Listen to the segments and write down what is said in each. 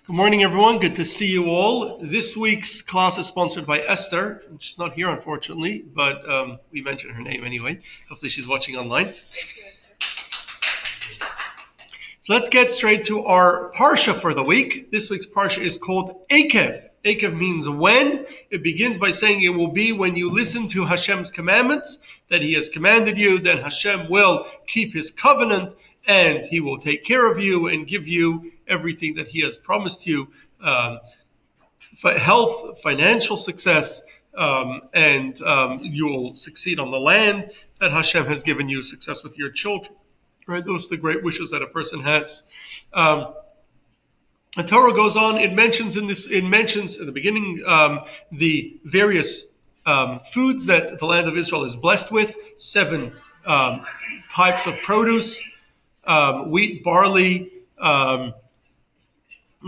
Good morning, everyone. Good to see you all. This week's class is sponsored by Esther. She's not here, unfortunately, but we mentioned her name anyway. Hopefully she's watching online. So let's get straight to our Parsha for the week. This week's Parsha is called Ekev. Ekev means when. It begins by saying it will be when you listen to Hashem's commandments that He has commanded you, then Hashem will keep His covenant and He will take care of you and give you everything that He has promised you, health, financial success, and you will succeed on the land that Hashem has given you, success with your children. Right? Those are the great wishes that a person has. The Torah goes on. It mentions in the beginning the various foods that the land of Israel is blessed with. 7 types of produce: wheat, barley,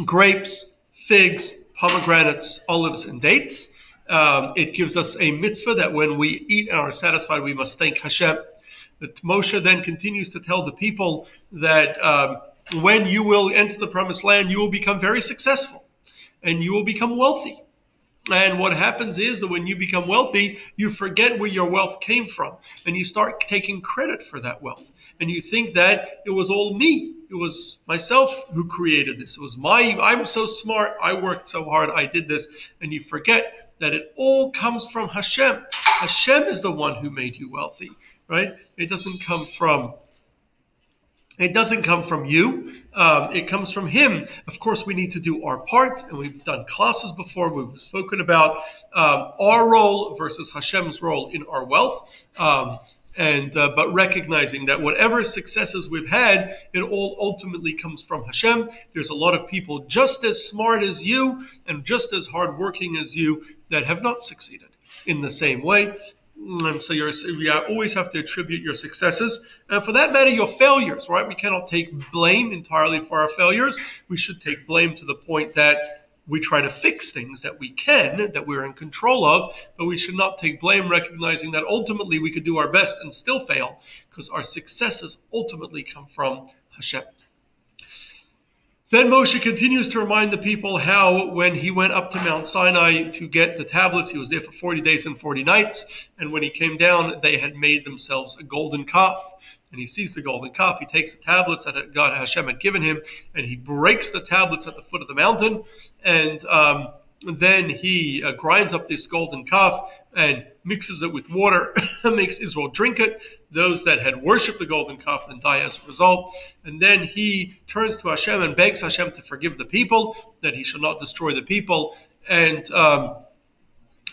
grapes, figs, pomegranates, olives, and dates. It gives us a mitzvah that when we eat and are satisfied, we must thank Hashem. That Moshe then continues to tell the people that when you will enter the promised land, you will become very successful and you will become wealthy. And what happens is that when you become wealthy, you forget where your wealth came from and you start taking credit for that wealth. And you think that it was all me. It was myself who created this. It was I'm so smart. I worked so hard. I did this. And you forget that it all comes from Hashem. Hashem is the one who made you wealthy, right? It doesn't come from you. It comes from Him. Of course, we need to do our part, and we've done classes before. We've spoken about our role versus Hashem's role in our wealth, but recognizing that whatever successes we've had, it all ultimately comes from Hashem. There's a lot of people just as smart as you and just as hardworking as you that have not succeeded in the same way. And so you always have to attribute your successes, and for that matter, your failures, right? We cannot take blame entirely for our failures. We should take blame to the point that we try to fix things that we can, that we're in control of, but we should not take blame, recognizing that ultimately we could do our best and still fail, because our successes ultimately come from Hashem. Then Moshe continues to remind the people how when he went up to Mount Sinai to get the tablets, he was there for 40 days and 40 nights. And when he came down, they had made themselves a golden calf. And he sees the golden calf. He takes the tablets that God Hashem had given him, and he breaks the tablets at the foot of the mountain. And then he grinds up this golden calf and mixes it with water, makes Israel drink it. Those that had worshipped the golden calf then die as a result. And then he turns to Hashem and begs Hashem to forgive the people, that He shall not destroy the people. And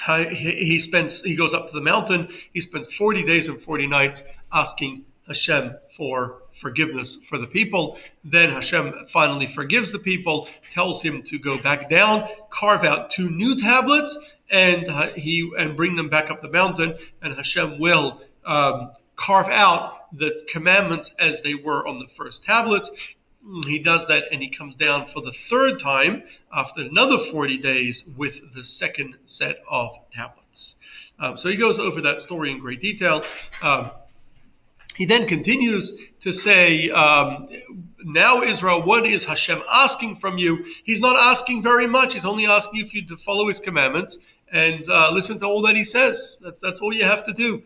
he goes up to the mountain. He spends 40 days and 40 nights asking Hashem for forgiveness for the people. Then Hashem finally forgives the people, tells him to go back down, carve out 2 new tablets, and bring them back up the mountain, and Hashem will carve out the commandments as they were on the first tablets. He does that, and he comes down for the 3rd time after another 40 days with the 2nd set of tablets. So he goes over that story in great detail. He then continues to say, now Israel, what is Hashem asking from you? He's not asking very much. He's only asking you to follow His commandments and listen to all that He says. That's all you have to do.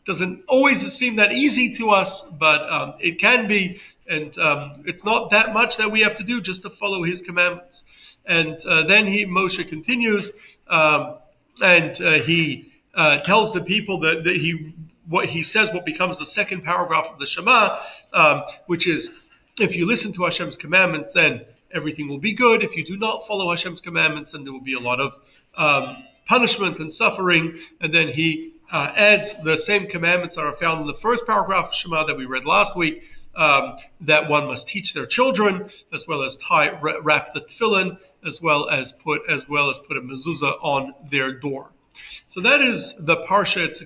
Doesn't always seem that easy to us, but it can be. And it's not that much that we have to do just to follow His commandments. And then Moshe continues, and he tells the people that what becomes the 2nd paragraph of the Shema, which is, if you listen to Hashem's commandments, then everything will be good. If you do not follow Hashem's commandments, then there will be a lot of punishment and suffering. And then he adds the same commandments that are found in the 1st paragraph of Shema that we read last week, that one must teach their children, as well as wrap the tefillin, as well as put a mezuzah on their door. So that is the Parsha. It's a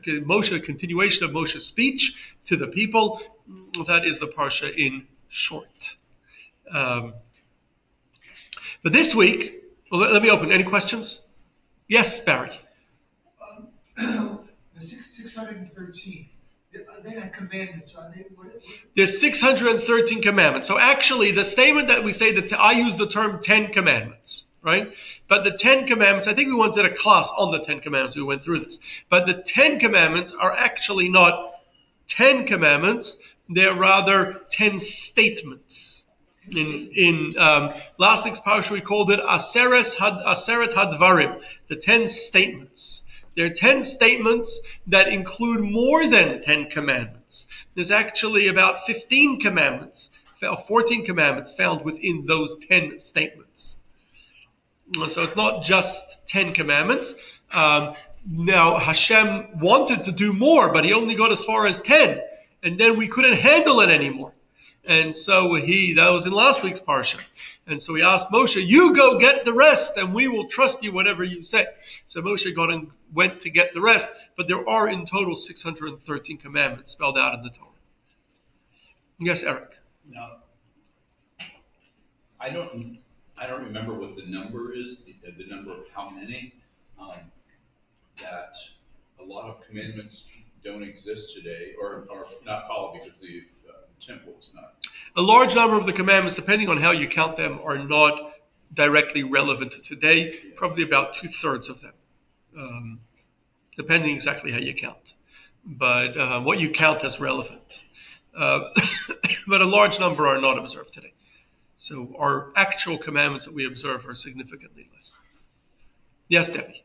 continuation of Moshe's speech to the people. That is the Parsha in short. But this week, let me open. Any questions? Yes, Barry. The 613, They're not commandments, are they? There's 613 commandments. So actually, the statement that we say, that I use the term 10 commandments, right? But the 10 commandments, I think we once did a class on the 10 commandments. We went through this. But the 10 commandments are actually not 10 commandments. They're rather 10 statements. In last week's parsha, we called it Aseret Hadvarim, the 10 statements. There are 10 statements that include more than 10 commandments. There's actually about 15 commandments, 14 commandments found within those 10 statements. So it's not just 10 commandments. Now, Hashem wanted to do more, but he only got as far as 10. And then we couldn't handle it anymore. And so that was in last week's parsha. And so he asked Moshe, you go get the rest and we will trust you whatever you say. So Moshe went to get the rest, but there are in total 613 commandments spelled out in the Torah. Yes, Eric? No. I don't remember what the number is, the number of how many, that a lot of commandments don't exist today or are not followed because the temple is not. A large number of the commandments, depending on how you count them, are not directly relevant to today. Probably about 2/3 of them, depending exactly how you count. But what you count as relevant. But a large number are not observed today. So our actual commandments that we observe are significantly less. Yes, Debbie?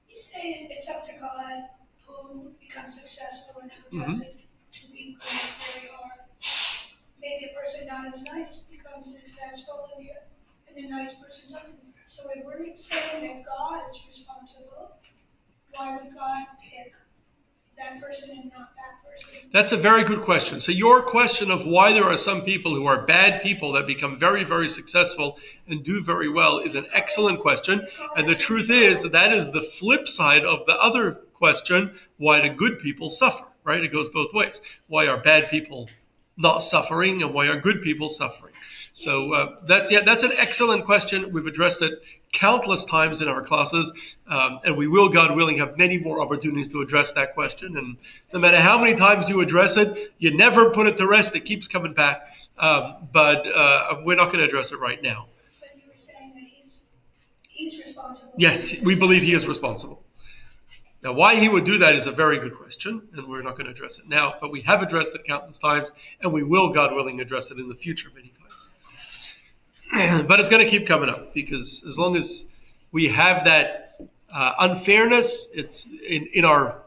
You say it's up to God who becomes successful and who doesn't. Two people work very hard. Maybe a person not as nice becomes successful and the nice person doesn't. So if we're saying that God is responsible, why would God pick that person and not that person? That's a very good question. So your question of why there are some people who are bad people that become very, very successful and do very well is an excellent question. And the truth is that is the flip side of the other question, why do good people suffer, right? It goes both ways. Why are bad people not suffering and why are good people suffering? So that's an excellent question. We've addressed it countless times in our classes, and we will, God willing, have many more opportunities to address that question. And no matter how many times you address it, you never put it to rest. It keeps coming back. But we're not going to address it right now. But you were saying that he's responsible. Yes, we believe he is responsible. Now, why he would do that is a very good question, and we're not going to address it now. But we have addressed it countless times, and we will, God willing, address it in the future many times. But it's going to keep coming up, because as long as we have that unfairness, it's in our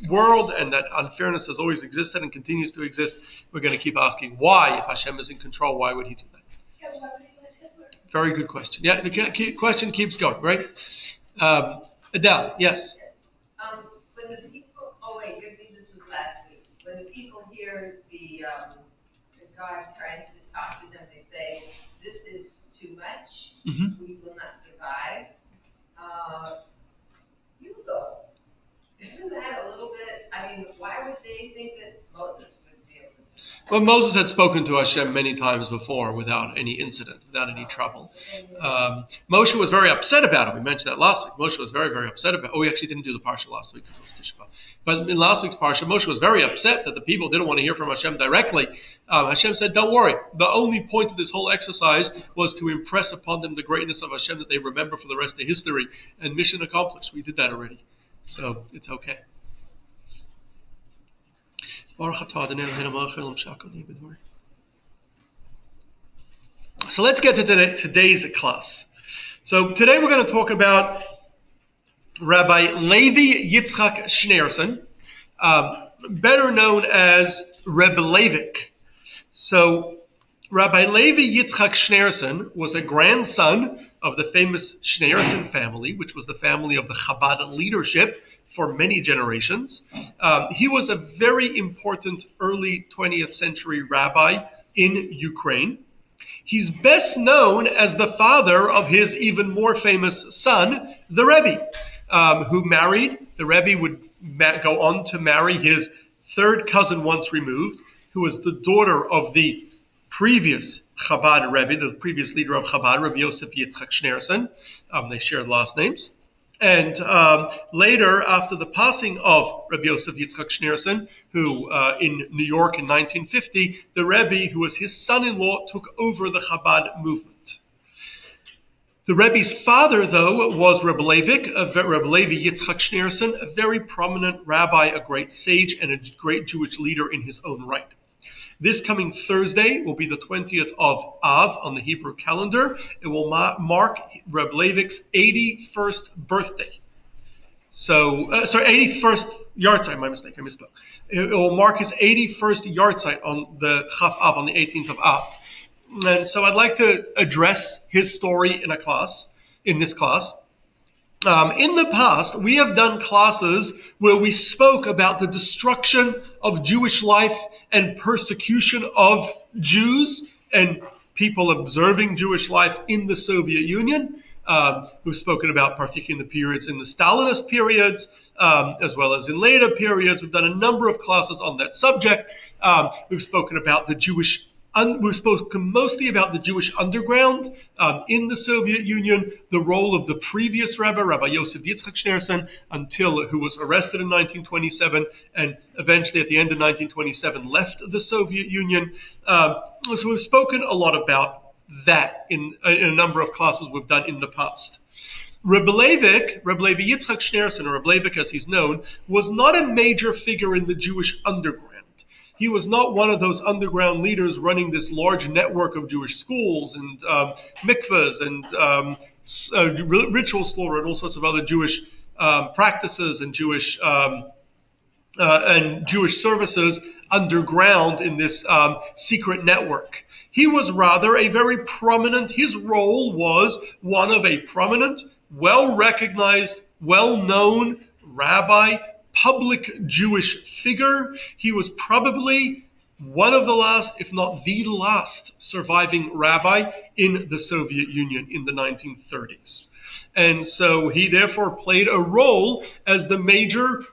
world, and that unfairness has always existed and continues to exist, we're going to keep asking why. If Hashem is in control, why would he do that? Yeah, why would he let Hitler? Very good question. Yeah, the question keeps going, right? Adele, yes? When the people, maybe this was last week. When the people hear the God trying to talk to them, they say, "This is too much. We will not survive." You go. Isn't that a little bit? I mean, why would they think that Moses would be able to survive? Well, Moses had spoken to Hashem many times before without any incident, without any trouble. Moshe was very upset about it. We mentioned that last week. Moshe was very, very upset about it. Oh, we actually didn't do the parsha last week because it was Tisha B'Av. But in last week's parsha, Moshe was very upset that the people didn't want to hear from Hashem directly. Hashem said, don't worry. The only point of this whole exercise was to impress upon them the greatness of Hashem that they remember for the rest of history. And mission accomplished. We did that already. So it's okay. So let's get to today's class. So today we're going to talk about Rabbi Levik Schneerson, better known as Rabbi Levik. So Rabbi Levik Schneerson was a grandson of the famous Schneerson family, which was the family of the Chabad leadership for many generations. He was a very important early 20th century rabbi in Ukraine. He's best known as the father of his even more famous son, the Rebbe, who married. The Rebbe would go on to marry his third cousin once removed, who was the daughter of the previous Chabad Rebbe, the previous leader of Chabad, Rabbi Yosef Yitzchak Schneerson. They shared last names. And later, after the passing of Rabbi Yosef Yitzchak Schneerson, who in New York in 1950, the Rebbe, who was his son-in-law, took over the Chabad movement. The Rebbe's father, though, was Rabbi Levik Yitzchak Schneerson, a very prominent rabbi, a great sage, and a great Jewish leader in his own right. This coming Thursday will be the 20th of Av on the Hebrew calendar. It will mark Rabbi Levik's 81st birthday. So, 81st yahrzeit, my mistake, I misspoke. It will mark his 81st yahrzeit on the Chaf Av, on the 18th of Av. And so I'd like to address his story in this class. In the past, we have done classes where we spoke about the destruction of Jewish life and persecution of Jews and people observing Jewish life in the Soviet Union. We've spoken about particularly in the periods in the Stalinist periods, as well as in later periods. We've done a number of classes on that subject. We've spoken about we've spoken mostly about the Jewish underground in the Soviet Union, the role of the previous Rabbi Yosef Yitzchak Schneerson, who was arrested in 1927 and eventually at the end of 1927 left the Soviet Union. So we've spoken a lot about that in a number of classes we've done in the past. Rabbi Levik Yitzchak Schneerson, or Rabbi Levik as he's known, was not a major figure in the Jewish underground. He was not one of those underground leaders running this large network of Jewish schools and mikvahs and ritual slaughter and all sorts of other Jewish practices and Jewish services underground in this secret network. He was rather his role was one of a prominent, well-recognized, well-known rabbi, public Jewish figure. He was probably one of the last, if not the last, surviving rabbi in the Soviet Union in the 1930s. And so he therefore played a role as the major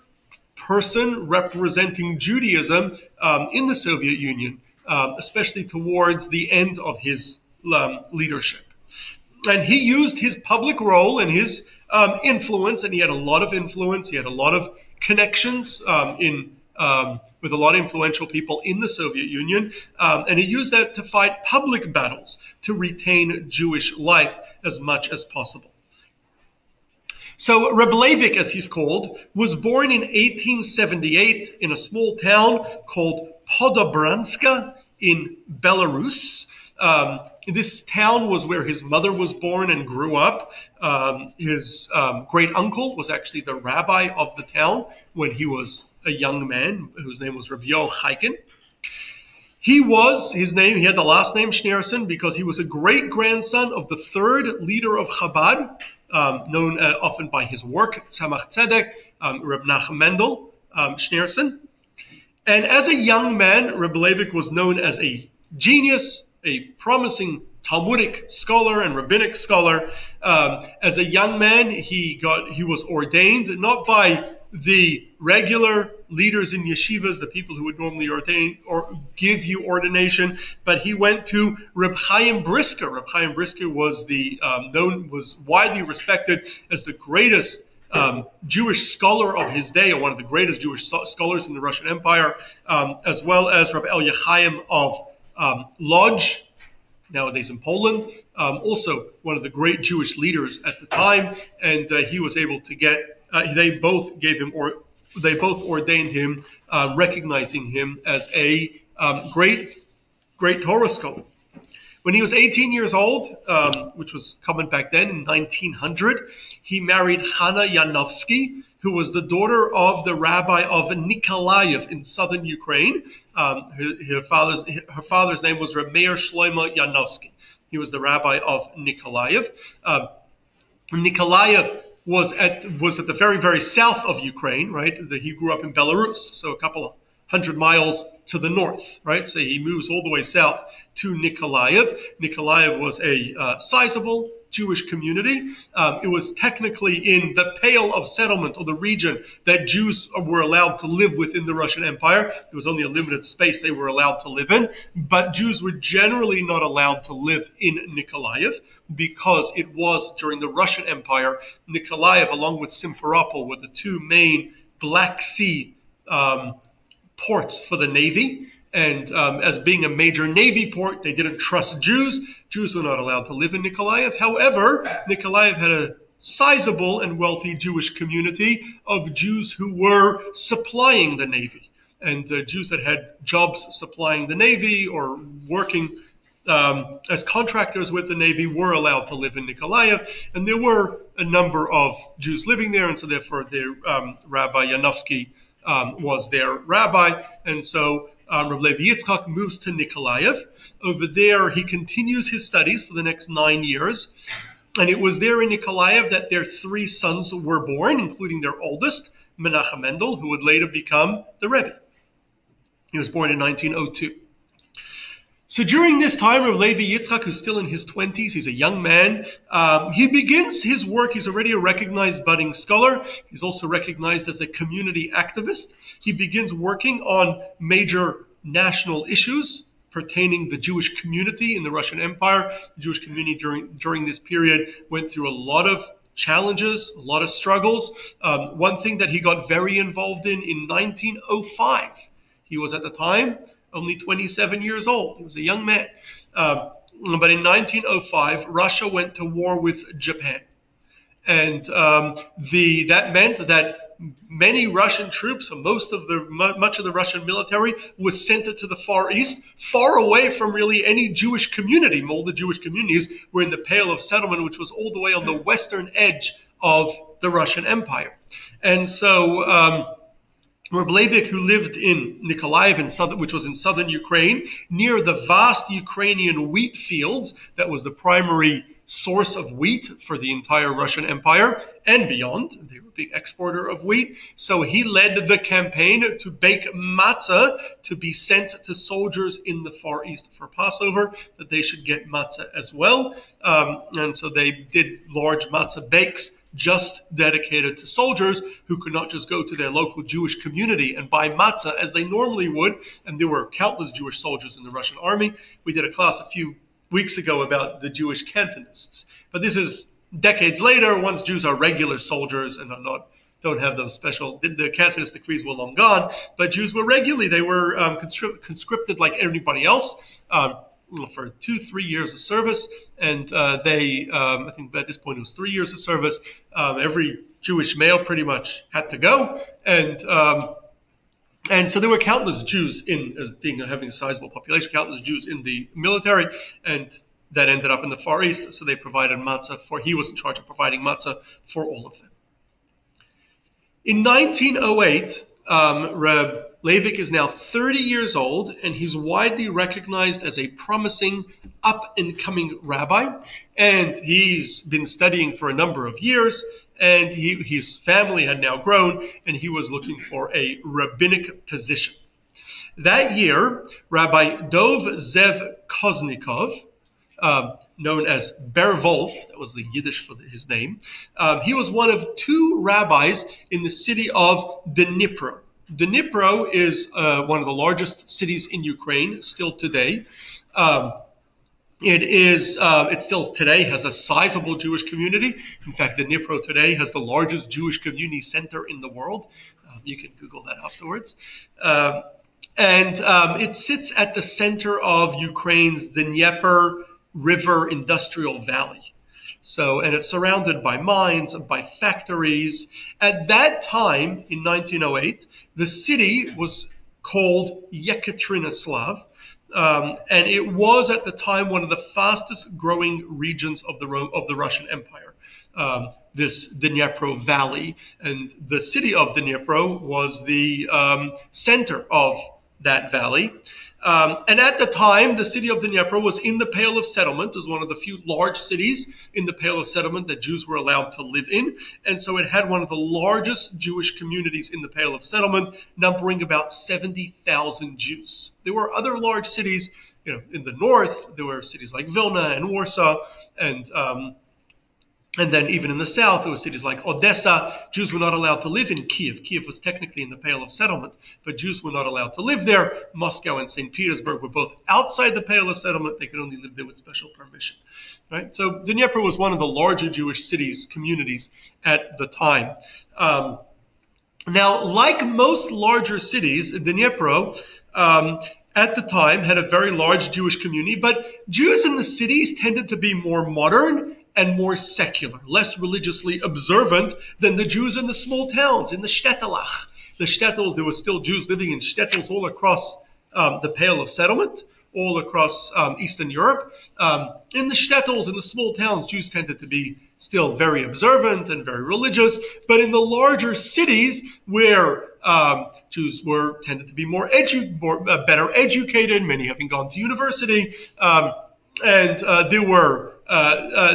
person representing Judaism in the Soviet Union, especially towards the end of his leadership. And he used his public role and his influence, and he had a lot of influence, he had a lot of connections with a lot of influential people in the Soviet Union, and he used that to fight public battles to retain Jewish life as much as possible. So Rabbi Levik, as he's called, was born in 1878 in a small town called Podobranska in Belarus. This town was where his mother was born and grew up. His great uncle was actually the rabbi of the town when he was a young man, whose name was Rabbi Yoel Chaikin. He had the last name Schneerson because he was a great-grandson of the third leader of Chabad, known often by his work, Tzemach Tzedek, Reb Nachum Mendel Schneerson. And as a young man, Rabbi Levik was known as a genius, a promising Talmudic scholar and rabbinic scholar. As a young man, he was ordained not by the regular leaders in yeshivas, the people who would normally ordain or give you ordination, but he went to Reb Chaim Brisker. Reb Chaim Brisker was was widely respected as the greatest Jewish scholar of his day, or one of the greatest Jewish scholars in the Russian Empire, as well as Rabbi Elia Chaim of Lodz, nowadays in Poland, also one of the great Jewish leaders at the time, and he was able to they both ordained him, recognizing him as a great Torah scholar. When he was 18 years old, which was common back then in 1900, he married Hannah Yanovsky, who was the daughter of the rabbi of Nikolaev in southern Ukraine. Her father's name was Reb Meir Shlomo Yanovsky. He was the rabbi of Nikolaev. Nikolaev was at the very, very south of Ukraine, right? He grew up in Belarus, so a couple hundred miles to the north, right? So he moves all the way south to Nikolaev. Nikolaev was a sizable Jewish community. It was technically in the Pale of Settlement, or the region that Jews were allowed to live within the Russian Empire. There was only a limited space they were allowed to live in, but Jews were generally not allowed to live in Nikolaev because it was during the Russian Empire. Nikolaev, along with Simferopol, were the two main Black Sea ports for the Navy. And as being a major Navy port, they didn't trust Jews. Jews were not allowed to live in Nikolaev. However, Nikolaev had a sizable and wealthy Jewish community of Jews who were supplying the Navy. And Jews that had jobs supplying the Navy or working as contractors with the Navy were allowed to live in Nikolaev. And there were a number of Jews living there, and so therefore their Rabbi Yanovsky was their rabbi. And so Rabbi Levi Yitzchak moves to Nikolaev. Over there, he continues his studies for the next 9 years. And it was there in Nikolaev that their 3 sons were born, including their oldest, Menachem Mendel, who would later become the Rebbe. He was born in 1902. So during this time, Rabbi Levi Yitzchak, who's still in his 20s, he's a young man, he begins his work. He's already a recognized budding scholar. He's also recognized as a community activist. He begins working on major national issues pertaining the Jewish community in the Russian Empire. The Jewish community during this period went through a lot of challenges, a lot of struggles. One thing that he got very involved in 1905, he was at the time only 27 years old. He was a young man. But in 1905, Russia went to war with Japan. And that meant that many Russian troops, much of the Russian military, was sent to the Far East, far away from really any Jewish community. All the Jewish communities were in the Pale of Settlement, which was all the way on the western edge of the Russian Empire. And so Rabbi Levik, who lived in Nikolaev, which was in southern Ukraine, near the vast Ukrainian wheat fields, that was the primary source of wheat for the entire Russian Empire and beyond. They were a big exporter of wheat. So he led the campaign to bake matzah to be sent to soldiers in the Far East for Passover, that they should get matzah as well. And so they did large matzah bakes just dedicated to soldiers who could not just go to their local Jewish community and buy matzah as they normally would. And there were countless Jewish soldiers in the Russian army. We did a class a few weeks ago about the Jewish cantonists. But this is decades later, once Jews are regular soldiers and don't have those special, the cantonist decrees were long gone, but Jews were regularly, they were conscripted like everybody else. For 2-3 years of service, and I think at this point it was 3 years of service. Every Jewish male pretty much had to go, and so there were countless Jews having a sizable population, countless Jews in the military, and that ended up in the Far East. So they provided matzah he was in charge of providing matzah for all of them. In 1908, Reb Levik is now 30 years old, and he's widely recognized as a promising up-and-coming rabbi. And he's been studying for a number of years, and his family had now grown, and he was looking for a rabbinic position. That year, Rabbi Dov Zev Koznikov, known as Ber Wolf, that was the Yiddish for his name, he was one of 2 rabbis in the city of Dnipro. Dnipro is one of the largest cities in Ukraine still today. It still today has a sizable Jewish community. In fact, Dnipro today has the largest Jewish community center in the world. You can Google that afterwards. And it sits at the center of Ukraine's Dnieper River Industrial Valley. And it's surrounded by mines and by factories. At that time, in 1908, the city was called Yekaterinoslav, and it was at the time one of the fastest growing regions of the Russian Empire, this Dnipro Valley. And the city of Dnipro was the center of that valley. And at the time, the city of Dnipro was in the Pale of Settlement. It was one of the few large cities in the Pale of Settlement that Jews were allowed to live in. And so it had one of the largest Jewish communities in the Pale of Settlement, numbering about 70,000 Jews. There were other large cities, in the north. There were cities like Vilna and Warsaw, and And then even in the south, there were cities like Odessa. Jews were not allowed to live in Kiev. Kiev was technically in the Pale of Settlement, but Jews were not allowed to live there. Moscow and St. Petersburg were both outside the Pale of Settlement. They could only live there with special permission. Right? So Dnipro was one of the larger Jewish cities, communities at the time. Now, like most larger cities, Dnipro at the time had a very large Jewish community, but Jews in the cities tended to be more modern and more secular, less religiously observant than the Jews in the small towns, in the shtetlach. The shtetls, there were still Jews living in shtetls all across the Pale of Settlement, all across Eastern Europe. In the shtetls, in the small towns, Jews tended to be still very observant and very religious, but in the larger cities where Jews tended to be better educated, many having gone to university, and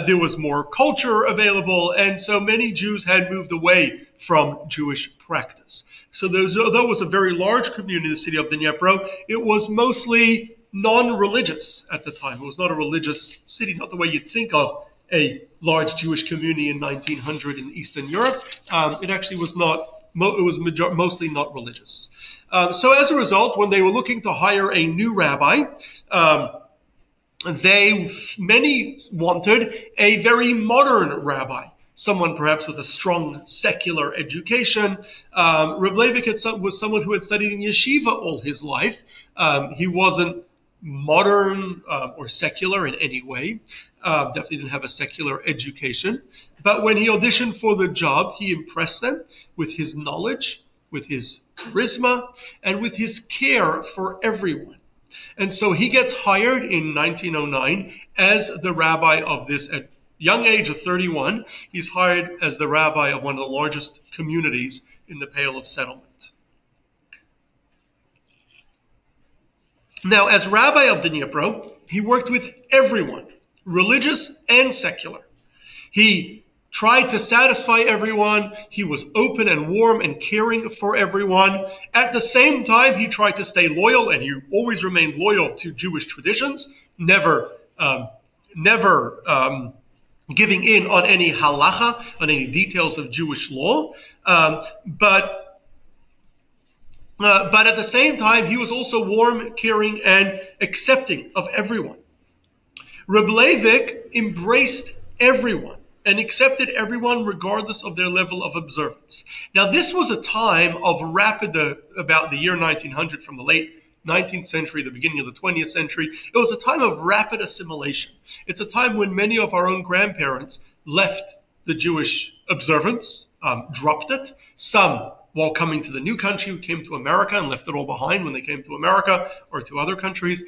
there was more culture available, and so many Jews had moved away from Jewish practice. So though it was a very large community, the city of Dnipro, it was mostly non-religious at the time. It was not a religious city, not the way you'd think of a large Jewish community in 1900 in Eastern Europe. It actually was not. It was mostly not religious. So as a result, when they were looking to hire a new rabbi, many wanted a very modern rabbi, someone perhaps with a strong secular education. Rabbi Levik was someone who had studied in yeshiva all his life. He wasn't modern or secular in any way. Definitely didn't have a secular education. But when he auditioned for the job, he impressed them with his knowledge, with his charisma, and with his care for everyone. And so he gets hired in 1909 as the rabbi of this, at young age of 31, he's hired as the rabbi of one of the largest communities in the Pale of Settlement. Now, as Rabbi of Dnipro, he worked with everyone, religious and secular. He tried to satisfy everyone. He was open and warm and caring for everyone. At the same time, he tried to stay loyal, and he always remained loyal to Jewish traditions, never giving in on any halacha, on any details of Jewish law. But at the same time, he was also warm, caring, and accepting of everyone. Rabbi Levik embraced everyone and accepted everyone regardless of their level of observance. Now, this was a time of about the year 1900, from the late 19th century, the beginning of the 20th century. It was a time of rapid assimilation. It's a time when many of our own grandparents left the Jewish observance, dropped it. Some, while coming to the new country, who came to America and left it all behind when they came to America or to other countries.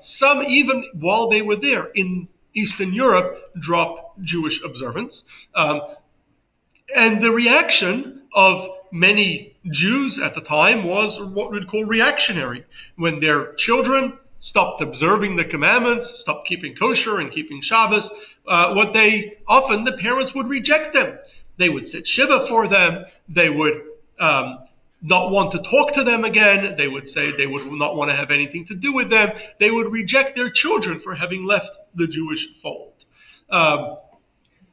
Some, even while they were there in Eastern Europe, dropped Jewish observance. And the reaction of many Jews at the time was what we'd call reactionary. When their children stopped observing the commandments, stopped keeping kosher and keeping Shabbos, the parents would reject them. They would sit shiva for them. They would not want to talk to them again. They would say they would not want to have anything to do with them. They would reject their children for having left the Jewish fold.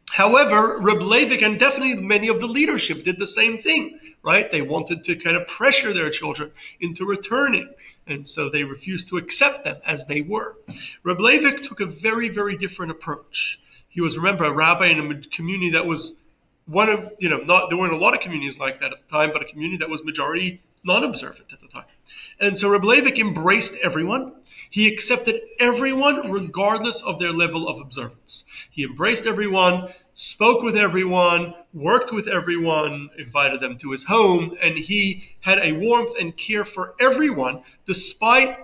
However, Rabbi Levik and definitely many of the leadership did the same thing, right? They wanted to kind of pressure their children into returning, and so they refused to accept them as they were. Rabbi Levik took a very, very different approach. He was, remember, a rabbi in a community that was there weren't a lot of communities like that at the time, but a community that was majority non-observant at the time. And so Rabbi Levik embraced everyone. He accepted everyone regardless of their level of observance. He embraced everyone, spoke with everyone, worked with everyone, invited them to his home, and he had a warmth and care for everyone, despite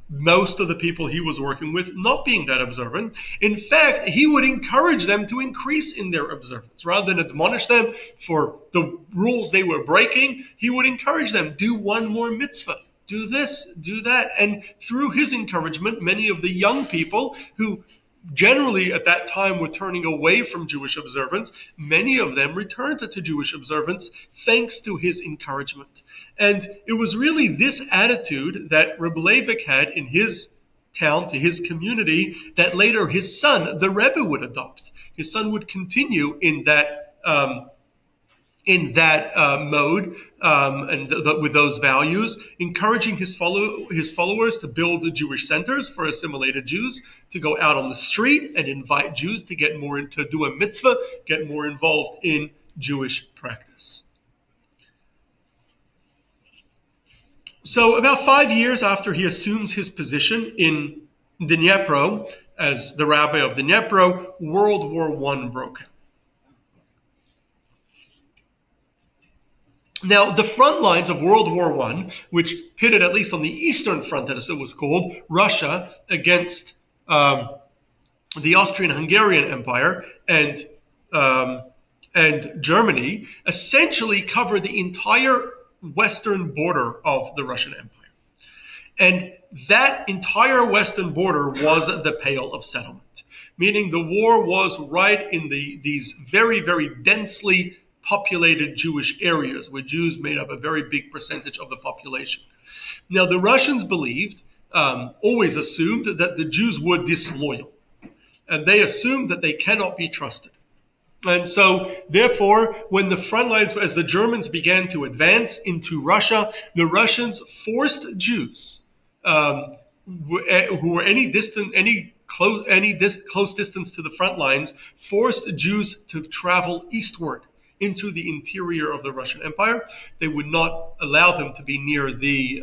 most of the people he was working with not being that observant. In fact, he would encourage them to increase in their observance. Rather than admonish them for the rules they were breaking, he would encourage them, do one more mitzvah, do this, do that. And through his encouragement, many of the young people who generally at that time were turning away from Jewish observance, many of them returned to Jewish observance thanks to his encouragement. And it was really this attitude that Rabbi Levik had in his town, to his community, that later his son, the Rebbe, would adopt. His son would continue in that mode and with those values, encouraging his followers to build Jewish centers for assimilated Jews, to go out on the street and invite Jews to get more into do a mitzvah, get more involved in Jewish practice. So about 5 years after he assumes his position in Dnipro as the Rabbi of Dnipro, World War I broke out. Now, the front lines of World War I, which pitted, at least on the Eastern Front, as it was called, Russia against the Austrian-Hungarian Empire and Germany, essentially covered the entire western border of the Russian Empire. And that entire western border was the Pale of Settlement, meaning the war was right in these very, very densely populated Jewish areas, where Jews made up a very big percentage of the population. Now, the Russians believed, always assumed, that the Jews were disloyal, and they assumed that they cannot be trusted. And so, therefore, when the front lines, as the Germans began to advance into Russia, the Russians forced Jews who were close distance to the front lines, forced Jews to travel eastward into the interior of the Russian Empire. They would not allow them to be near the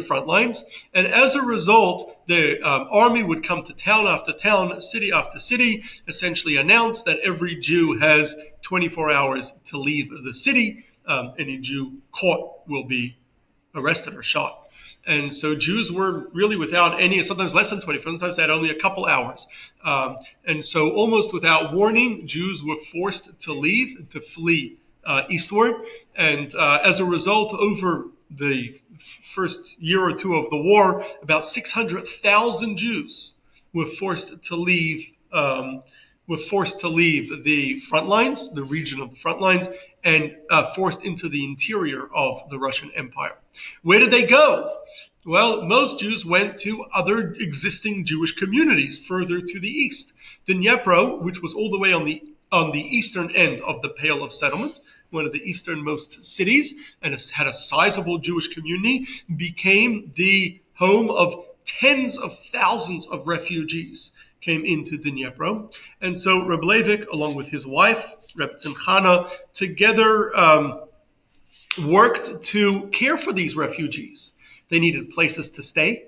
front lines. And as a result, the army would come to town after town, city after city, essentially announce that every Jew has 24 hours to leave the city. Any Jew caught will be arrested or shot. And so Jews were really without any, sometimes less than 24, sometimes they had only a couple hours. And so almost without warning, Jews were forced to leave, to flee eastward. And as a result, over the first year or two of the war, about 600,000 Jews were forced to leave the front lines, the region of the front lines, and forced into the interior of the Russian Empire. Where did they go? Well, most Jews went to other existing Jewish communities further to the east. Dnipro, which was all the way on the eastern end of the Pale of Settlement, one of the easternmost cities, and had a sizable Jewish community, became the home of tens of thousands of refugees came into Dnipro. And so Rabbi Levik, along with his wife, Reb Tzimchana, together worked to care for these refugees. They needed places to stay.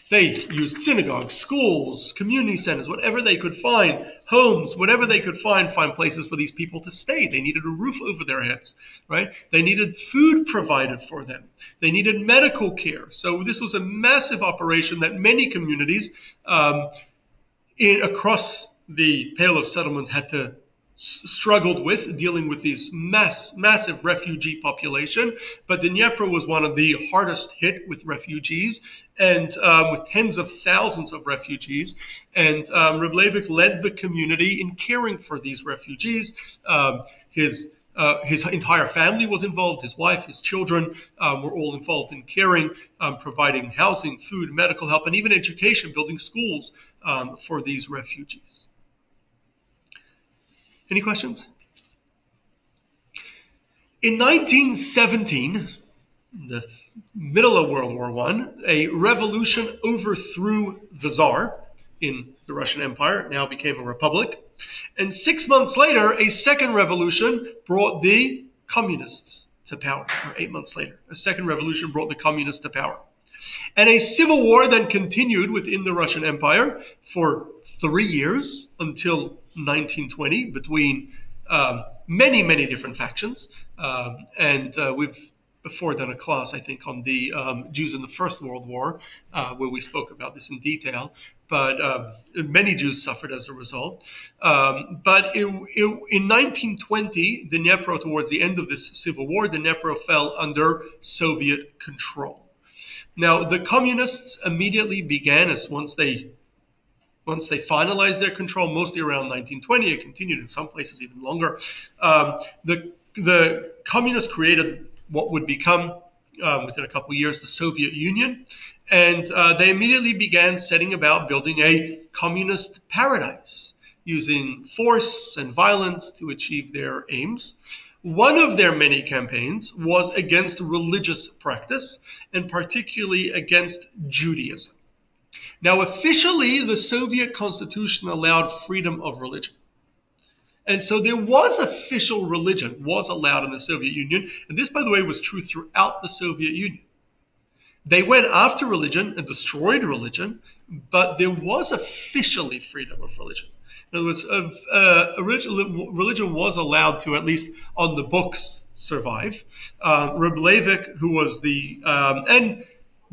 They used synagogues, schools, community centers, whatever they could find, homes, whatever they could find places for these people to stay. They needed a roof over their heads, right? They needed food provided for them. They needed medical care. So this was a massive operation that many communities across the Pale of Settlement had to struggled with, dealing with these massive refugee population. But Dnipro was one of the hardest hit with refugees, and with tens of thousands of refugees. And Rabbi Levik led the community in caring for these refugees. His entire family was involved. His wife, his children were all involved in caring, providing housing, food, medical help, and even education, building schools for these refugees. Any questions? In 1917, the middle of World War I, a revolution overthrew the Tsar in the Russian Empire. It now became a republic. And 6 months later, a second revolution brought the communists to power, or 8 months later. A second revolution brought the communists to power. And a civil war then continued within the Russian Empire for 3 years until 1920 between many, many different factions. And we've before done a class, I think, on the Jews in the First World War, where we spoke about this in detail. But many Jews suffered as a result. But in 1920, Dnipro, towards the end of this civil war, Dnipro fell under Soviet control. Now, the communists immediately began, once they finalized their control, mostly around 1920, it continued in some places even longer. The communists created what would become within a couple of years, the Soviet Union. And they immediately began setting about building a communist paradise, using force and violence to achieve their aims. One of their many campaigns was against religious practice, and particularly against Judaism. Now, officially, the Soviet Constitution allowed freedom of religion. And so there was official religion was allowed in the Soviet Union. And this, by the way, was true throughout the Soviet Union. They went after religion and destroyed religion, but there was officially freedom of religion. In other words, religion was allowed to, at least on the books, survive. Rabbi Levik, who was and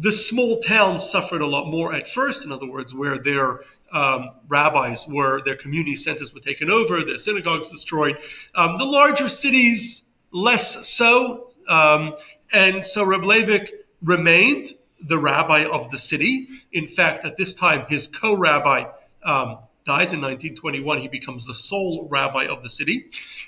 the small towns suffered a lot more at first, in other words, where their rabbis their community centers were taken over, their synagogues destroyed. The larger cities, less so. And so Rabbi Levik remained the rabbi of the city. In fact, at this time, his co-rabbi dies in 1921. He becomes the sole rabbi of the city.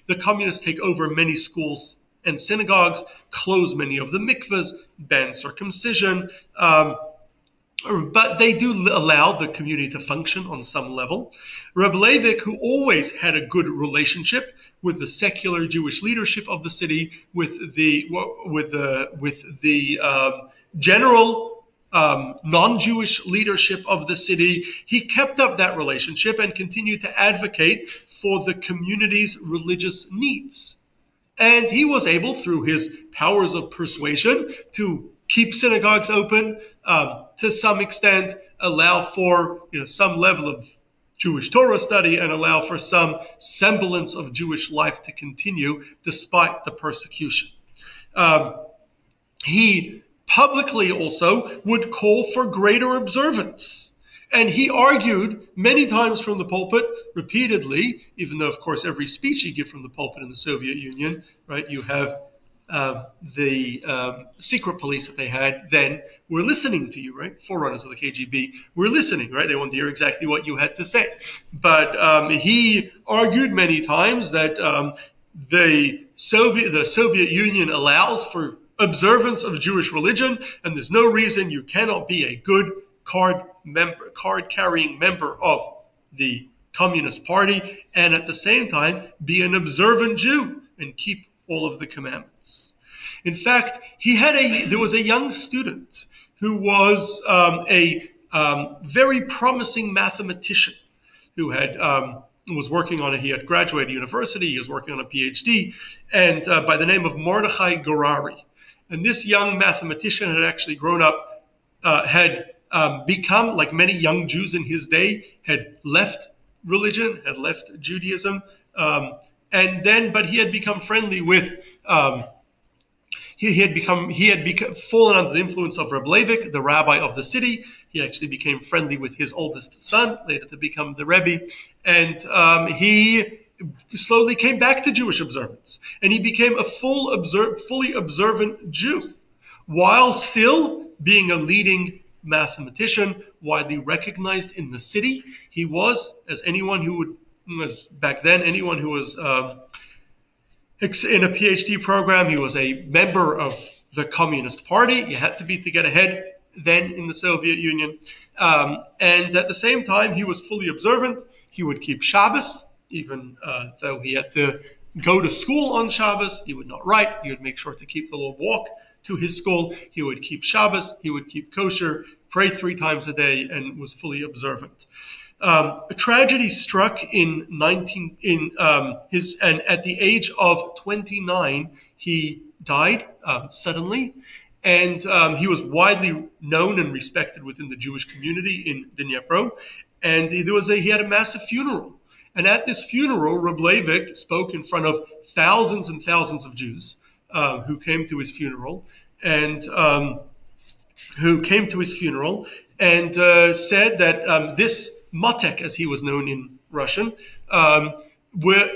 The communists take over many schools and synagogues, close many of the mikvahs, ban circumcision, but they do allow the community to function on some level. Rabbi Levik, who always had a good relationship with the secular Jewish leadership of the city, with the general non-Jewish leadership of the city, he kept up that relationship and continued to advocate for the community's religious needs. And he was able, through his powers of persuasion, to keep synagogues open, to some extent, allow for some level of Jewish Torah study, and allow for some semblance of Jewish life to continue despite the persecution. He publicly also would call for greater observance. And he argued many times from the pulpit, repeatedly, even though, of course, every speech he gave from the pulpit in the Soviet Union, right, you have the secret police that they had then were listening to you, right? Forerunners of the KGB were listening, right? They wanted to hear exactly what you had to say. But he argued many times that the Soviet Union allows for observance of Jewish religion, and there's no reason you cannot be a good card-carrying member of the Communist Party, and at the same time be an observant Jew and keep all of the commandments. In fact, there was a young student who was a very promising mathematician who was working on he had graduated university, he was working on a PhD, and by the name of Mordechai Gorari. And this young mathematician had actually grown up, had become, like many young Jews in his day, had left religion, had left Judaism, but he had become friendly with, he had fallen under the influence of Rabbi Levik, the rabbi of the city. He actually became friendly with his oldest son, later to become the Rebbe, and he slowly came back to Jewish observance, and he became a fully observant Jew, while still being a leading mathematician, widely recognized in the city. He was, as anyone who was back then, anyone who was in a PhD program, he was a member of the Communist Party. You had to be to get ahead then in the Soviet Union. And at the same time, he was fully observant. He would keep Shabbos, even though he had to go to school on Shabbos. He would not write. He would make sure to keep the little walk to his school. He would keep Shabbos. He would keep kosher, pray 3 times a day, and was fully observant. A tragedy struck at the age of 29, he died suddenly, and he was widely known and respected within the Jewish community in Dnipro. And he had a massive funeral. And at this funeral, Rabbi Levik spoke in front of thousands and thousands of Jews who came to his funeral, and said that this Matek, as he was known in Russian,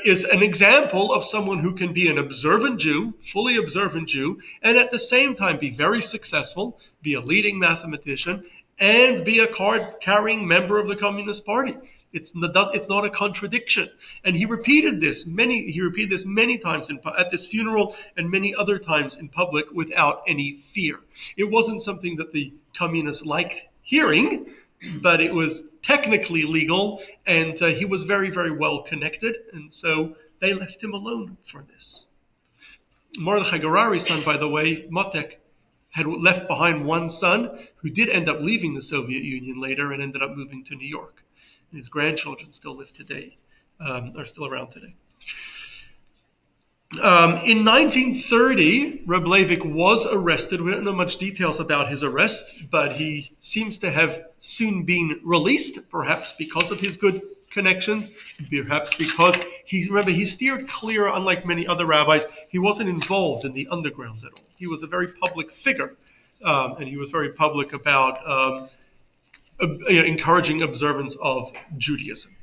is an example of someone who can be an observant Jew, fully observant Jew, and at the same time be very successful, be a leading mathematician, and be a card-carrying member of the Communist Party. It's not a contradiction. And he repeated this many times at this funeral and many other times in public without any fear. It wasn't something that the communists liked hearing, but it was technically legal, and he was very, very well connected, and so they left him alone for this. Mordechai Garari's son, by the way, Motek, had left behind one son who did end up leaving the Soviet Union later and ended up moving to New York. And his grandchildren still live today, are still around today. In 1930, Rabbi Levik was arrested. We don't know much details about his arrest, but he seems to have soon been released, perhaps because of his good connections, perhaps because he steered clear, unlike many other rabbis. He wasn't involved in the underground at all. He was a very public figure, and he was very public about encouraging observance of Judaism.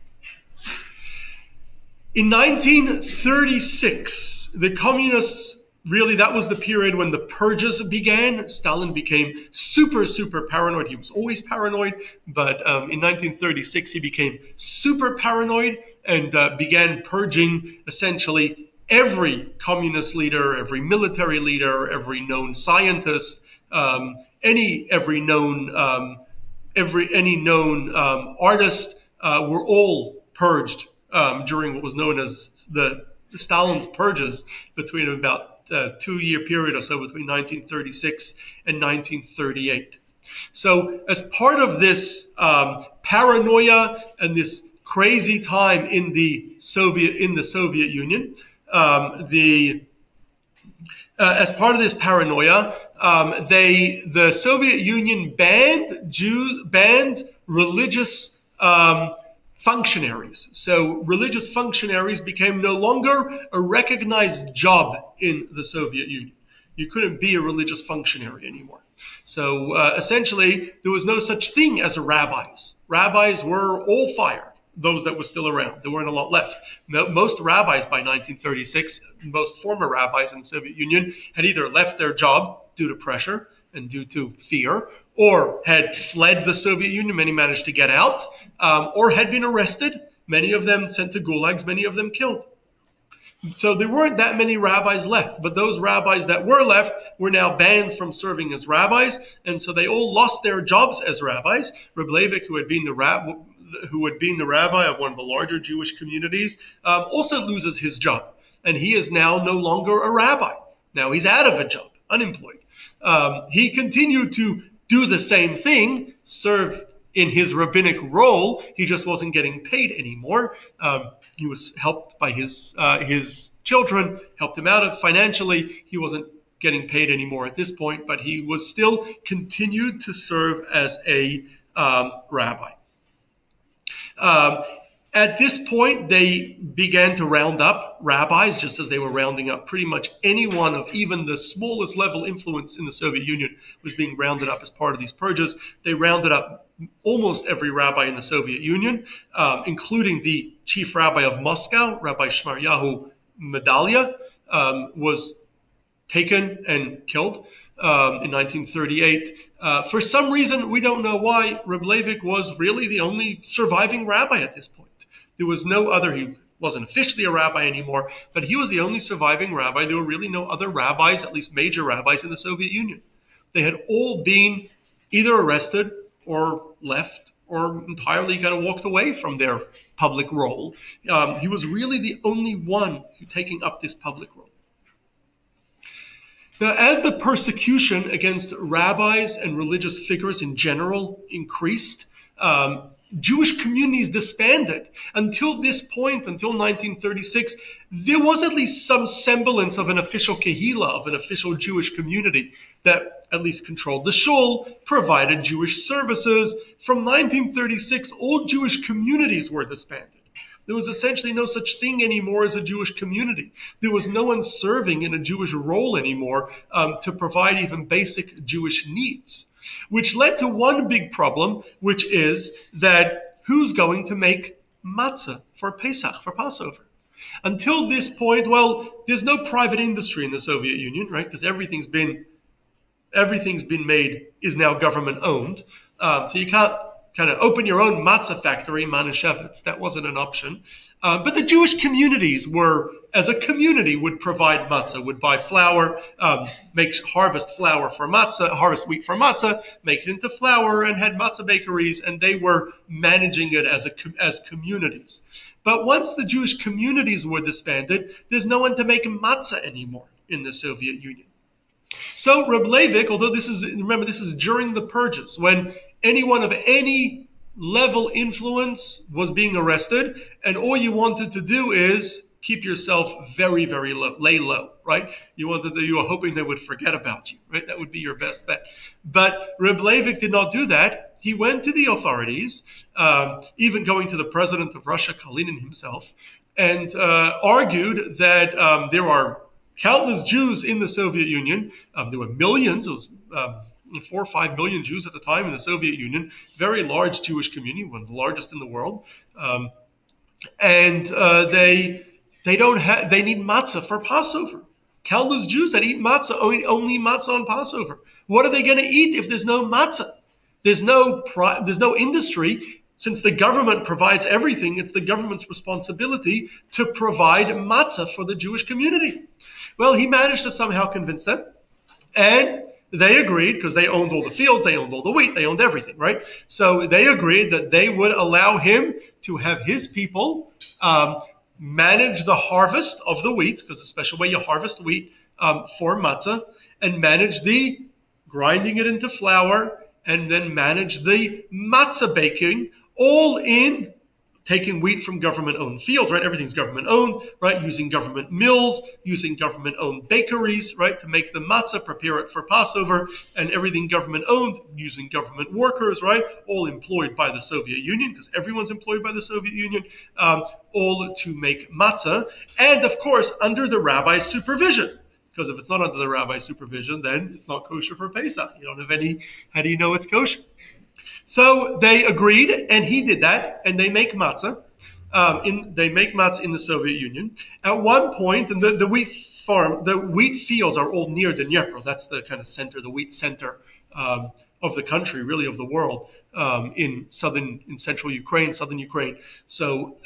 In 1936, the communists, really that was the period when the purges began. Stalin became super, super paranoid. He was always paranoid, but in 1936 he became super paranoid and began purging essentially every communist leader, every military leader, every known scientist, any known artist were all purged during what was known as the Stalin's purges between about a 2-year period or so between 1936 and 1938. So as part of this paranoia and this crazy time in the Soviet Union, as part of this paranoia, the Soviet Union banned religious functionaries. So religious functionaries became no longer a recognized job in the Soviet Union. You couldn't be a religious functionary anymore. So essentially, there was no such thing as rabbis. Rabbis were all fired, those that were still around. There weren't a lot left. Most rabbis by 1936, most former rabbis in the Soviet Union had either left their job due to pressure and due to fear, or had fled the Soviet Union, many managed to get out, or had been arrested, many of them sent to gulags, many of them killed. So there weren't that many rabbis left, but those rabbis that were left were now banned from serving as rabbis, and so they all lost their jobs as rabbis. Rabbi Levik, who had been the rabbi of one of the larger Jewish communities, also loses his job, and he is now no longer a rabbi. Now he's out of a job, unemployed. He continued to do the same thing, serve in his rabbinic role. He just wasn't getting paid anymore. He was helped by his children, helped him out financially. He wasn't getting paid anymore at this point, but he was still continued to serve as a rabbi. At this point, they began to round up rabbis, just as they were rounding up pretty much anyone of even the smallest level influence in the Soviet Union was being rounded up as part of these purges. They rounded up almost every rabbi in the Soviet Union, including the chief rabbi of Moscow, Rabbi Shmaryahu Medalia, was taken and killed in 1938. For some reason, we don't know why, Rabbi Levik was really the only surviving rabbi at this point. There was no other, he wasn't officially a rabbi anymore, but he was the only surviving rabbi. There were really no other rabbis, at least major rabbis in the Soviet Union. They had all been either arrested or left or entirely kind of walked away from their public role. He was really the only one taking up this public role. Now, as the persecution against rabbis and religious figures in general increased, Jewish communities disbanded. Until this point, until 1936, there was at least some semblance of an official kehillah, of an official Jewish community that at least controlled the shul, provided Jewish services. From 1936, all Jewish communities were disbanded. There was essentially no such thing anymore as a Jewish community. There was no one serving in a Jewish role anymore to provide even basic Jewish needs, which led to one big problem, which is that who's going to make matzah for Pesach, for Passover? Until this point, well, there's no private industry in the Soviet Union, right? Because everything's been made, is now government owned. So you can't kind of open your own matzah factory, Manischewitz. That wasn't an option. But the Jewish communities were, as a community, would provide matzah, would buy flour, harvest flour for matzah, harvest wheat for matzah, make it into flour, and had matzah bakeries, and they were managing it as communities. But once the Jewish communities were disbanded, there's no one to make matzah anymore in the Soviet Union. So Rabbi Levik, although this is during the purges, when anyone of any level influence was being arrested, and all you wanted to do is keep yourself very, very low, lay low, right? You were hoping they would forget about you, right? That would be your best bet. But Rabbi Levik did not do that. He went to the authorities, even going to the president of Russia, Kalinin himself, and argued that there are countless Jews in the Soviet Union. There were millions. It was 4 or 5 million Jews at the time in the Soviet Union. Very large Jewish community, one of the largest in the world. And they need matzah for Passover. Countless Jews that eat matzah only eat matzah on Passover. What are they going to eat if there's no matzah? There's no industry. Since the government provides everything, it's the government's responsibility to provide matzah for the Jewish community. Well, he managed to somehow convince them, and they agreed, because they owned all the fields, they owned all the wheat, they owned everything, right? So they agreed that they would allow him to have his people manage the harvest of the wheat, because it's a special way you harvest wheat for matzah, and manage the grinding it into flour, and then manage the matzah baking, all in taking wheat from government-owned fields, right? Everything's government-owned, right? Using government mills, using government-owned bakeries, right? To make the matzah, prepare it for Passover, and everything government-owned, using government workers, right? All employed by the Soviet Union, because everyone's employed by the Soviet Union, all to make matzah, and of course, under the rabbi's supervision. Because if it's not under the rabbi's supervision, then it's not kosher for Pesach. You don't have any, how do you know it's kosher? So they agreed, and he did that, and they make matzah. They make matzah in the Soviet Union. At one point, and the wheat fields are all near Dnipro. That's the kind of center, the wheat center of the country, really of the world, in central Ukraine, southern Ukraine. So,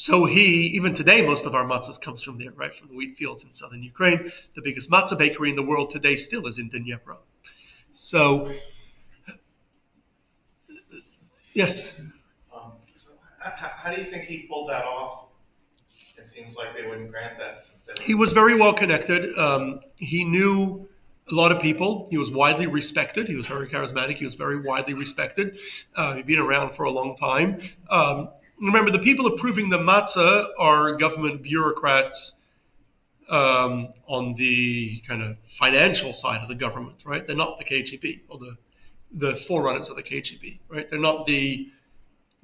even today, most of our matzahs comes from there, right, from the wheat fields in southern Ukraine. The biggest matzah bakery in the world today still is in Dnipro. So. Yes. How do you think he pulled that off? It seems like they wouldn't grant that. He was very well connected. He knew a lot of people. He was widely respected. He was very charismatic. He was very widely respected. He'd been around for a long time. Remember, the people approving the matzah are government bureaucrats on the kind of financial side of the government, right? They're not the KGB or the forerunners of the KGB, right? They're not the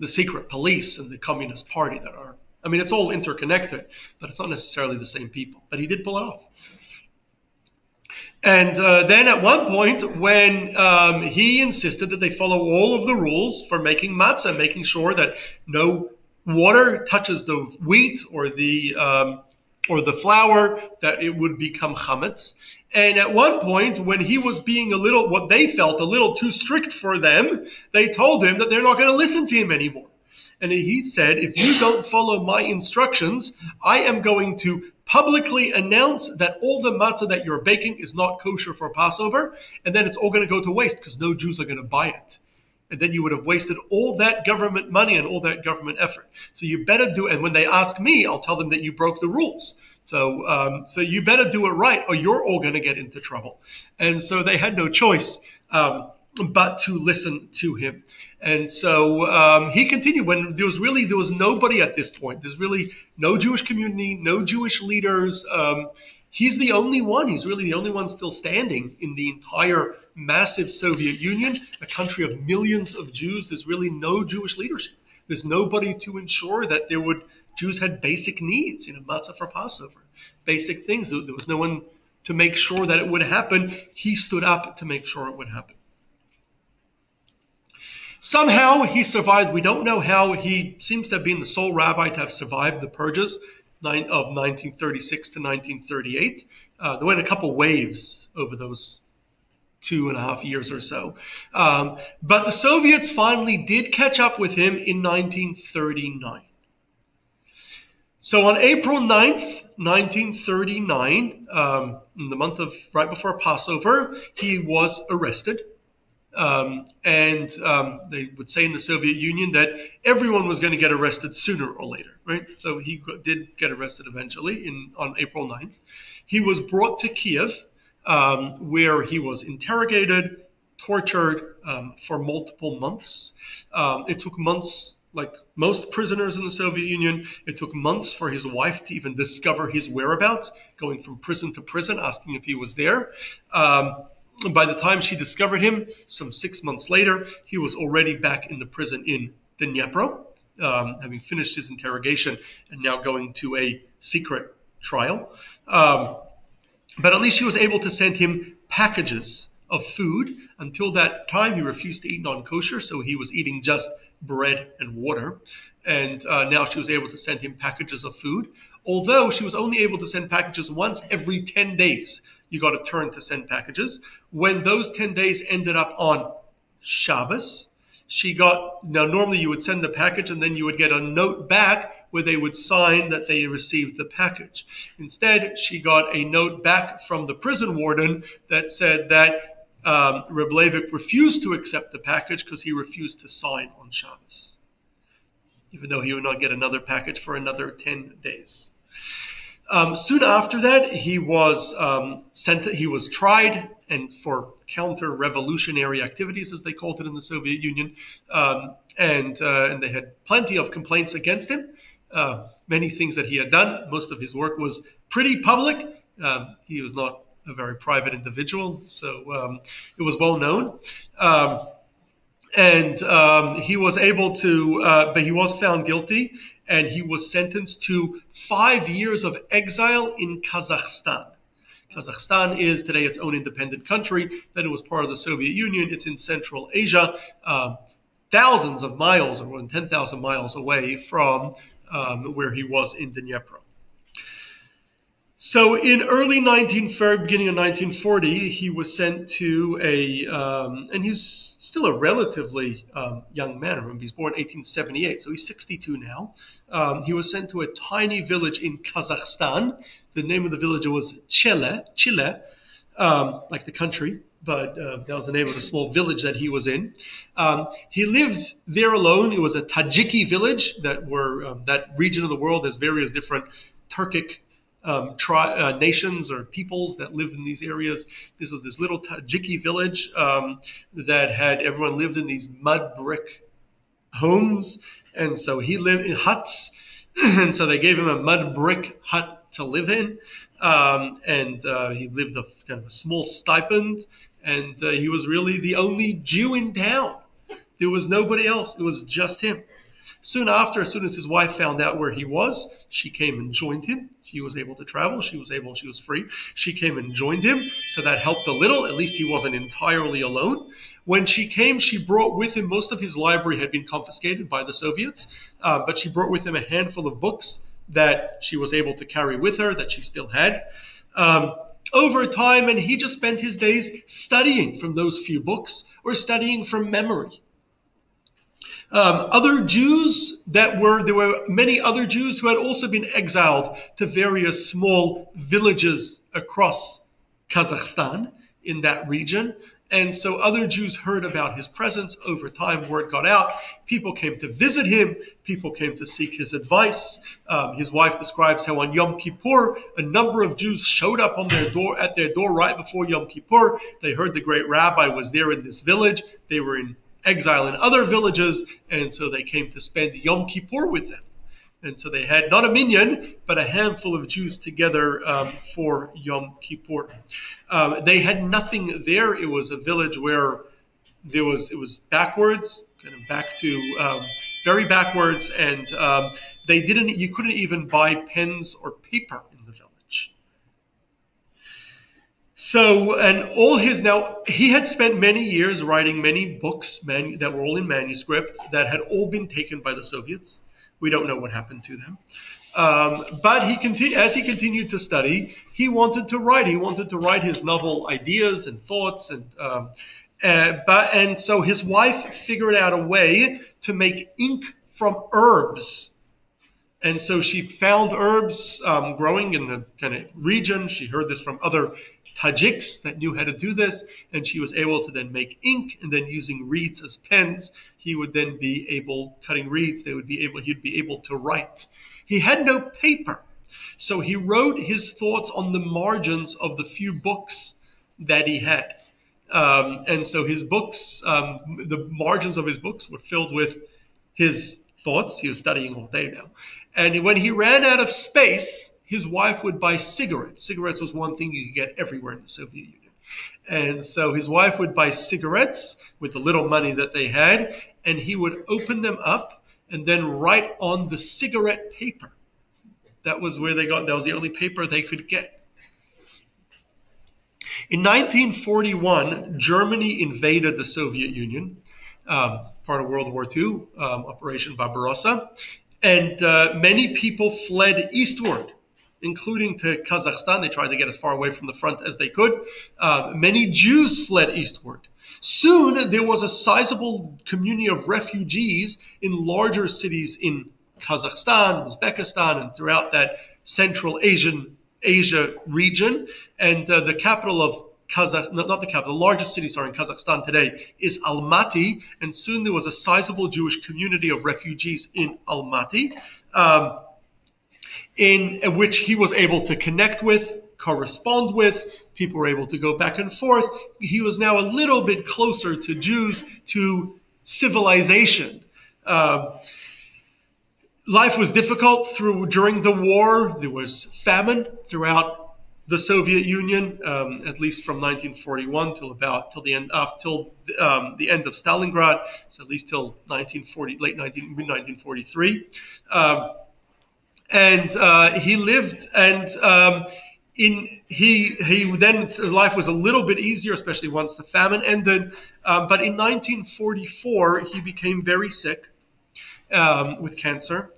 secret police and the Communist Party that are. I mean, it's all interconnected, but it's not necessarily the same people. But he did pull it off. And then at one point, when he insisted that they follow all of the rules for making matzah, making sure that no water touches the wheat or the flour, that it would become chametz. And at one point, when he was being what they felt a little too strict for them, they told him that they're not going to listen to him anymore. And he said, if you don't follow my instructions, I am going to publicly announce that all the matzah that you're baking is not kosher for Passover, and then it's all going to go to waste because no Jews are going to buy it. And then you would have wasted all that government money and all that government effort. So you better do, and when they ask me, I'll tell them that you broke the rules. So you better do it right, or you're all going to get into trouble. And so they had no choice but to listen to him. And so he continued when there was nobody at this point. There's really no Jewish community, no Jewish leaders. He's the only one. He's really the only one still standing in the entire massive Soviet Union, a country of millions of Jews. There's really no Jewish leadership. There's nobody to ensure that Jews had basic needs, matzah for Passover, basic things. There was no one to make sure that it would happen. He stood up to make sure it would happen. Somehow he survived. We don't know how. He seems to have been the sole rabbi to have survived the purges of 1936 to 1938. There went a couple waves over those 2.5 years or so. But the Soviets finally did catch up with him in 1939. So on April 9th, 1939, in the month of right before Passover, he was arrested. And they would say in the Soviet Union that everyone was going to get arrested sooner or later, right? So he did get arrested eventually on April 9th. He was brought to Kiev, where he was interrogated, tortured for multiple months. It took months, like most prisoners in the Soviet Union. It took months for his wife to even discover his whereabouts, going from prison to prison, asking if he was there. By the time she discovered him, some 6 months later, he was already back in the prison in Dnipro, having finished his interrogation and now going to a secret trial. But at least she was able to send him packages of food. Until that time, he refused to eat non-kosher, so he was eating just bread and water. And now she was able to send him packages of food, although she was only able to send packages once every 10 days. You got a turn to send packages. When those 10 days ended up on Shabbos, now normally you would send the package and then you would get a note back where they would sign that they received the package. Instead, she got a note back from the prison warden that said that Rabbi Levik refused to accept the package because he refused to sign on Shabbos, even though he would not get another package for another 10 days. Soon after that, he was tried and for counter-revolutionary activities, as they called it in the Soviet Union, and they had plenty of complaints against him. Many things that he had done. Most of his work was pretty public. He was not a very private individual, so it was well known. And he was able to, but he was found guilty, and he was sentenced to 5 years of exile in Kazakhstan. Kazakhstan is today its own independent country. Then it was part of the Soviet Union. It's in Central Asia, thousands of miles, or more than 10,000 miles away from where he was in Dnipro. So in beginning of 1940, he was sent to and he's still a relatively young man. Remember, he's born 1878, so he's 62 now. He was sent to a tiny village in Kazakhstan. The name of the village was Chile, like the country, but that was the name of the small village that he was in. He lived there alone. It was a Tajiki village that region of the world has various different Turkic nations or peoples that live in these areas. This was this little Tajiki village that had everyone lived in these mud brick homes, and so he lived in huts, and so they gave him a mud brick hut to live in, and he lived kind of a small stipend, and he was really the only Jew in town. There was nobody else. It was just him. As soon as his wife found out where he was, she came and joined him. She was able to travel. She was free. She came and joined him, so that helped a little. At least he wasn't entirely alone. When she came, she brought with him, most of his library had been confiscated by the Soviets, but she brought with him a handful of books that she was able to carry with her, that she still had. Over time, and he just spent his days studying from those few books or studying from memory. There were many other Jews who had also been exiled to various small villages across Kazakhstan in that region. And so other Jews heard about his presence. Over time, word got out. People came to visit him. People came to seek his advice. His wife describes how on Yom Kippur, a number of Jews showed up at their door right before Yom Kippur. They heard the great rabbi was there in this village. They were in exile in other villages, and so they came to spend Yom Kippur with them. And so they had not a minyan, but a handful of Jews together for Yom Kippur. They had nothing there. It was a village where it was backwards, kind of back to very backwards, and you couldn't even buy pens or paper in the village. So, he had spent many years writing many books that were all in manuscript that had all been taken by the Soviets. We don't know what happened to them. But as he continued to study, he wanted to write. He wanted to write his novel ideas and thoughts, and so his wife figured out a way to make ink from herbs. And so she found herbs growing in the kind of region. She heard this from other Tajiks that knew how to do this, and she was able to then make ink, and then using reeds as pens, he would then be able, cutting reeds, he'd be able to write. He had no paper, so he wrote his thoughts on the margins of the few books that he had. And so his books, the margins of his books were filled with his thoughts. He was studying all day now. And when he ran out of space, his wife would buy cigarettes. Cigarettes was one thing you could get everywhere in the Soviet Union. And so his wife would buy cigarettes with the little money that they had, and he would open them up and then write on the cigarette paper. That was that was the only paper they could get. In 1941, Germany invaded the Soviet Union, part of World War II, Operation Barbarossa, and many people fled eastward, including to Kazakhstan. They tried to get as far away from the front as they could. Many Jews fled eastward. Soon, there was a sizable community of refugees in larger cities in Kazakhstan, Uzbekistan, and throughout that Central Asia region. And the capital of the largest city, in Kazakhstan today is Almaty. And soon there was a sizable Jewish community of refugees in Almaty, in which he was able to connect with, correspond with. People were able to go back and forth. He was now a little bit closer to Jews, to civilization. Life was difficult during the war. There was famine throughout the Soviet Union, at least from 1941 till the end of Stalingrad, so at least till mid-1943. He lived, and then life was a little bit easier, especially once the famine ended. But in 1944, he became very sick with cancer,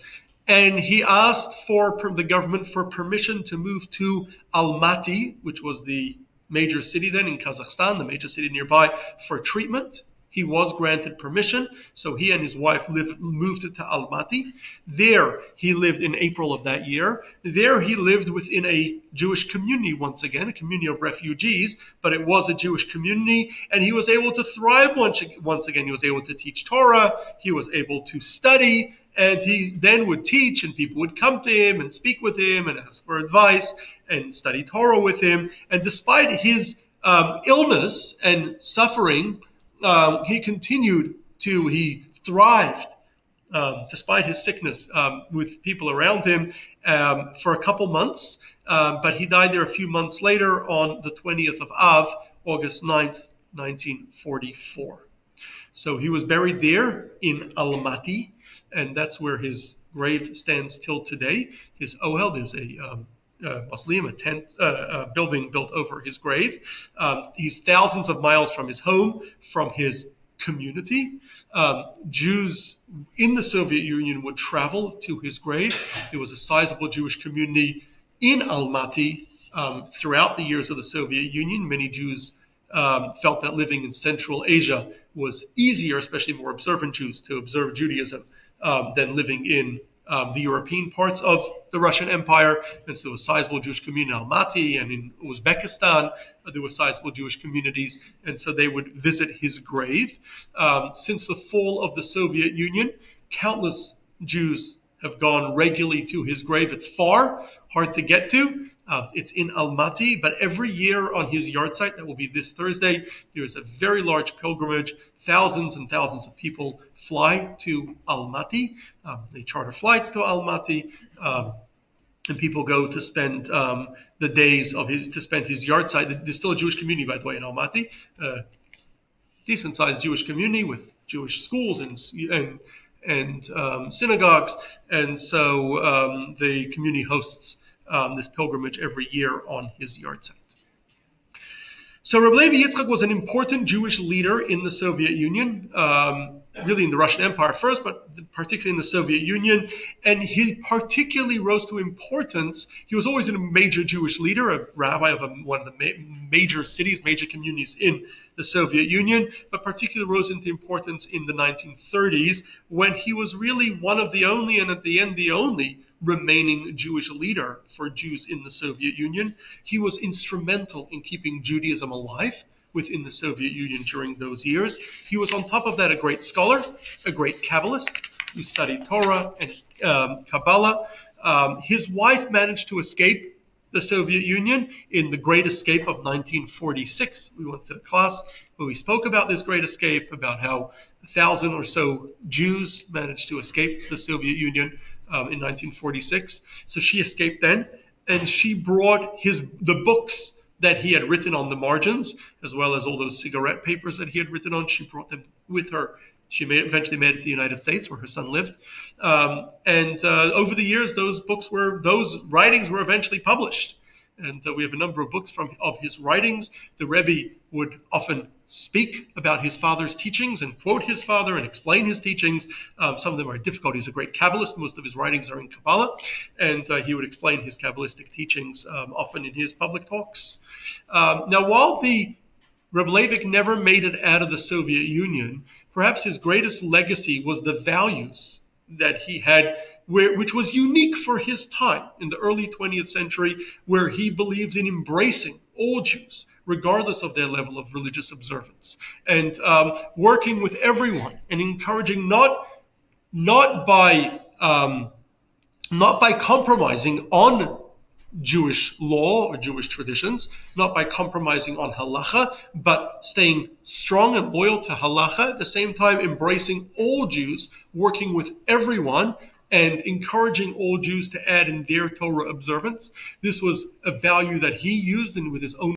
and he asked the government for permission to move to Almaty, which was the major city then in Kazakhstan, the major city nearby, for treatment. He was granted permission, so he and his wife moved to Almaty. There he lived in April of that year. There he lived within a Jewish community once again, a community of refugees, but it was a Jewish community, and he was able to thrive once again. He was able to teach Torah, he was able to study, and he then would teach, and people would come to him and speak with him and ask for advice and study Torah with him. And despite his illness and suffering, he thrived despite his sickness with people around him for a couple months, but he died there a few months later on the 20th of Av, August 9th, 1944. So he was buried there in Almaty, and that's where his grave stands till today. His ohel, there's a mausoleum, a tent, building built over his grave. He's thousands of miles from his home, from his community. Jews in the Soviet Union would travel to his grave. There was a sizable Jewish community in Almaty throughout the years of the Soviet Union. Many Jews felt that living in Central Asia was easier, especially more observant Jews, to observe Judaism than living in the European parts of the Russian Empire. And so there was a sizable Jewish community in Almaty, and in Uzbekistan there were sizable Jewish communities, and so they would visit his grave. Since the fall of the Soviet Union, countless Jews have gone regularly to his grave. It's far, hard to get to. It's in Almaty, but every year on his yahrzeit, that will be this Thursday, there is a very large pilgrimage. Thousands and thousands of people fly to Almaty. They charter flights to Almaty, and people go to spend the days of his yahrzeit. There's still a Jewish community, by the way, in Almaty, decent-sized Jewish community with Jewish schools and synagogues, and so the community hosts this pilgrimage every year on his yahrzeit. So Rabbi Levi Yitzchak was an important Jewish leader in the Soviet Union. really in the Russian Empire first, but particularly in the Soviet Union. And he particularly rose to importance. He was always a major Jewish leader, a rabbi of one of the major cities, major communities in the Soviet Union, but particularly rose into importance in the 1930s when he was really one of the only, and at the end the only, remaining Jewish leader for Jews in the Soviet Union. He was instrumental in keeping Judaism alive within the Soviet Union during those years. He was on top of that a great scholar, a great Kabbalist who studied Torah and Kabbalah. His wife managed to escape the Soviet Union in the Great Escape of 1946. We went to a class where we spoke about this Great Escape, about how 1,000 or so Jews managed to escape the Soviet Union in 1946. So she escaped then, and she brought the books that he had written on the margins, as well as all those cigarette papers that he had written on. She brought them with her. She eventually made it to the United States, where her son lived. And over the years, those writings were eventually published. And we have a number of books of his writings. The Rebbe would often speak about his father's teachings and quote his father and explain his teachings. Some of them are difficult. He's a great Kabbalist. Most of his writings are in Kabbalah. And he would explain his Kabbalistic teachings often in his public talks. Now, while the Rabbi Levik never made it out of the Soviet Union, perhaps his greatest legacy was the values that he had, which was unique for his time in the early 20th century, where he believed in embracing all Jews, regardless of their level of religious observance, and working with everyone and encouraging not by compromising on Jewish law or Jewish traditions, not by compromising on halacha, but staying strong and loyal to halacha, at the same time embracing all Jews, working with everyone, and encouraging all Jews to add in their Torah observance. This was a value that he used and with his own